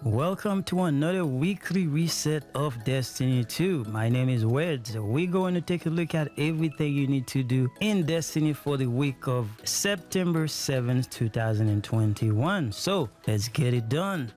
Welcome to another weekly reset of Destiny 2. My name is Weds. We're going to take a look at everything you need to do in Destiny for the week of September 7th, 2021. So let's get it done.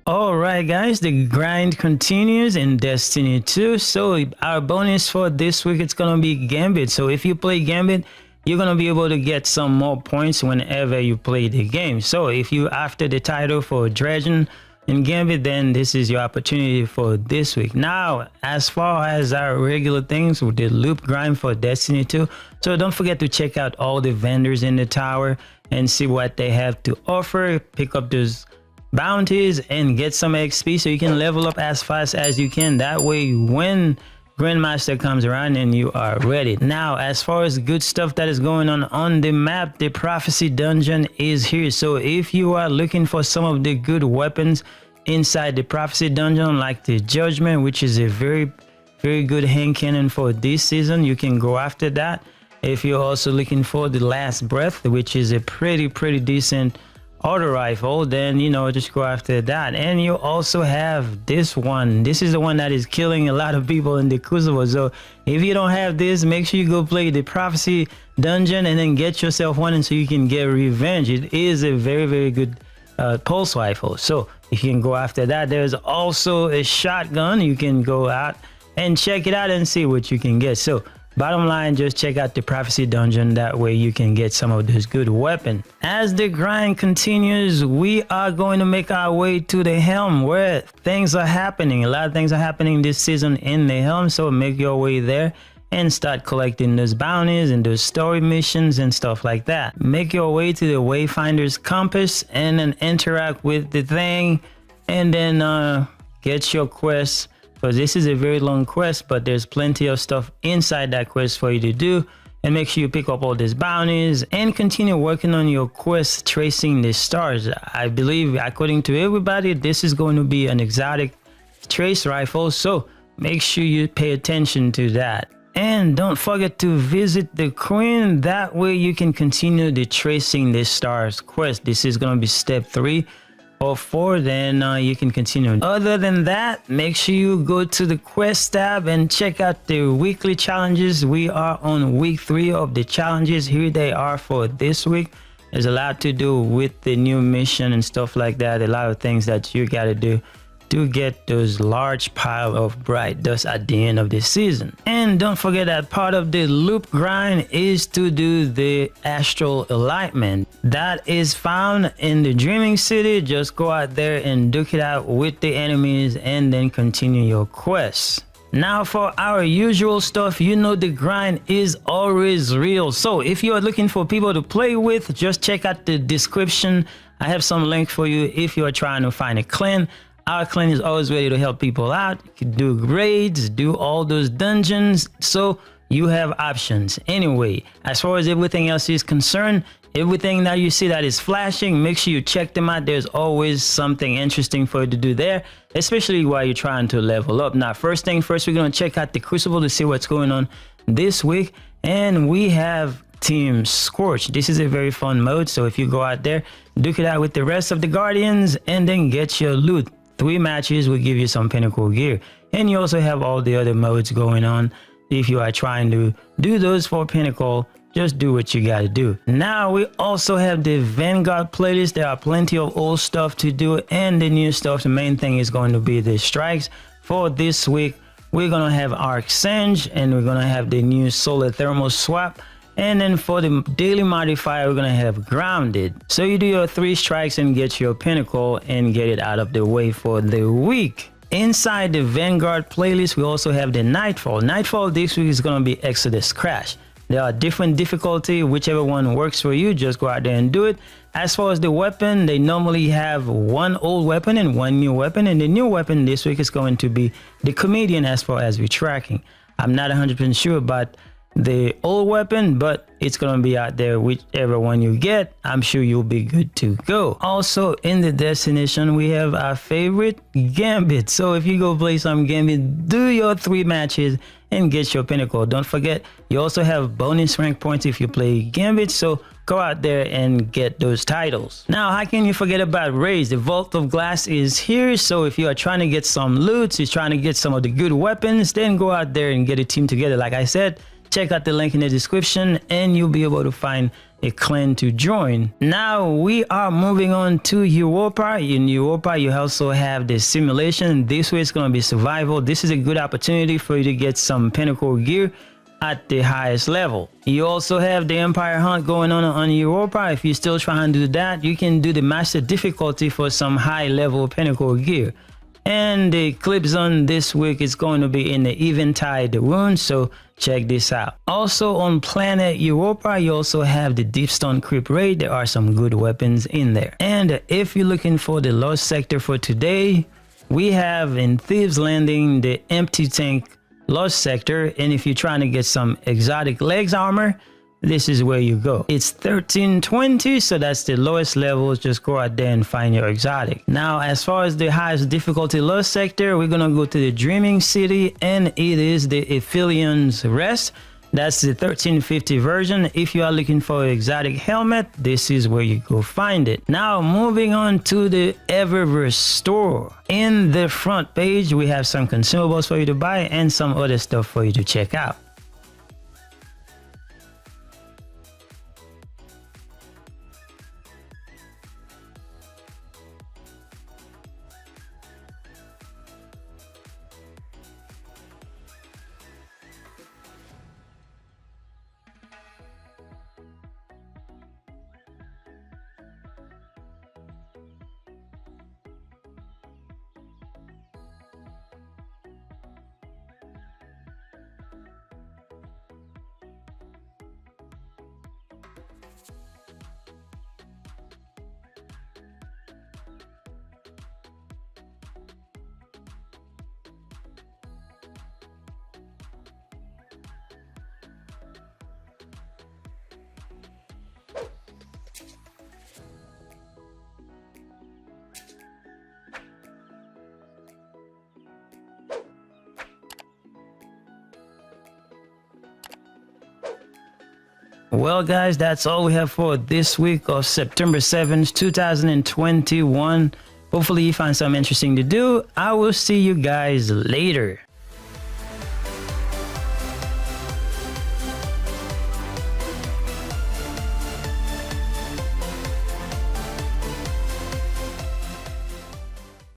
Alright guys, the grind continues in Destiny 2. So our bonus for this week, it's gonna be Gambit. So if you play Gambit, you're gonna be able to get some more points whenever you play the game. So if you after the title for Dredgen in Gambit, then this is your opportunity for this week. Now, as far as our regular things with the loop grind for Destiny 2, so don't forget to check out all the vendors in the tower and see what they have to offer. Pick up those bounties and get some XP so you can level up as fast as you can. That way when Grandmaster comes around and you are ready. Now, as far as good stuff that is going on the map, the Prophecy Dungeon is here. So if you are looking for some of the good weapons inside the Prophecy Dungeon, like the Judgment, which is a very good hand cannon for this season, you can go after that. If you're also looking for the Last Breath, which is a pretty decent auto rifle, then just go after that. And you also have this one. This is the one that is killing a lot of people in the Crucible. So if you don't have this, make sure you go play the Prophecy Dungeon and then get yourself one, and so you can get revenge. It is a very good pulse rifle, so you can go after that. There's also a shotgun. You can go out and check it out and see what you can get. So bottom line, just check out the Prophecy Dungeon. That way you can get some of those good weapons. As the grind continues, we are going to make our way to the Helm, where things are happening. A lot of things are happening this season in the Helm, so make your way there and start collecting those bounties and those story missions and stuff like that. Make your way to the Wayfinder's Compass and then interact with the thing, and then get your quest. Because this is a very long quest, but there's plenty of stuff inside that quest for you to do. And make sure you pick up all these bounties and continue working on your quest tracing the stars. I believe, according to everybody, this is going to be an exotic trace rifle, so make sure you pay attention to that. And don't forget to visit the Queen. That way you can continue the tracing the stars quest. This is going to be step 3 or 4, then you can continue. Other than that, make sure you go to the quest tab and check out the weekly challenges. We are on week 3 of the challenges. Here they are for this week. There's a lot to do with the new mission and stuff like that. A lot of things that you got to do to get those large pile of bright dust at the end of the season. And don't forget that part of the loop grind is to do the astral alignment. That is found in the Dreaming City. Just go out there and duke it out with the enemies and then continue your quest. Now for our usual stuff, the grind is always real. So if you are looking for people to play with, just check out the description. I have some link for you if you are trying to find a clan. Our clan is always ready to help people out. You can do raids, do all those dungeons, so you have options. Anyway, as far as everything else is concerned, everything that you see that is flashing, make sure you check them out. There's always something interesting for you to do there, especially while you're trying to level up. Now, first thing first, we're going to check out the Crucible to see what's going on this week. And we have Team Scorch. This is a very fun mode, so if you go out there, duke it out with the rest of the Guardians and then get your loot. 3 matches will give you some pinnacle gear, and you also have all the other modes going on. If you are trying to do those for pinnacle, just do what you gotta do. Now we also have the Vanguard playlist. There are plenty of old stuff to do and the new stuff. The main thing is going to be the strikes. For this week, we're gonna have Arc Singe, and we're gonna have the new Solar Thermal Swap. And then for the daily modifier, we're gonna have Grounded. So you do your 3 strikes and get your pinnacle and get it out of the way for the week. Inside the Vanguard playlist, we also have the Nightfall. Nightfall this week is gonna be Exodus Crash. There are different difficulty, whichever one works for you, just go out there and do it. As far as the weapon, they normally have 1 old weapon and 1 new weapon, and the new weapon this week is going to be the Comedian as far as we're tracking. I'm not 100% sure about the old weapon, but it's gonna be out there. Whichever one you get, I'm sure you'll be good to go. Also in the destination, we have our favorite Gambit. So if you go play some Gambit, do your 3 matches and get your pinnacle. Don't forget, you also have bonus rank points if you play Gambit, so go out there and get those titles. Now, how can you forget about raids? The Vault of Glass is here, so if you are trying to get some loot, you're trying to get some of the good weapons, then go out there and get a team together. Like I said, check out the link in the description and you'll be able to find a clan to join. Now we are moving on to Europa. In Europa, you also have the simulation. This way it's going to be survival. This is a good opportunity for you to get some pinnacle gear at the highest level. You also have the Empire Hunt going on Europa. If you're still trying to do that, you can do the master difficulty for some high level pinnacle gear. And the clip zone this week is going to be in the Eventide rune, so check this out. Also on planet Europa, you also have the Deepstone Creep raid. There are some good weapons in there. And if you're looking for the lost sector for today, we have in Thieves Landing the Empty Tank lost sector. And if you're trying to get some exotic legs armor, this is where you go. It's 1320, so that's the lowest level. Just go out there and find your exotic. Now, as far as the highest difficulty lost sector, we're gonna go to the Dreaming City, and it is the Aphelions Rest. That's the 1350 version. If you are looking for an exotic helmet, this is where you go find it. Now, moving on to the Eververse store. In the front page, we have some consumables for you to buy and some other stuff for you to check out. Well, guys, that's all we have for this week of September 7th, 2021. Hopefully you find something interesting to do. I will see you guys later.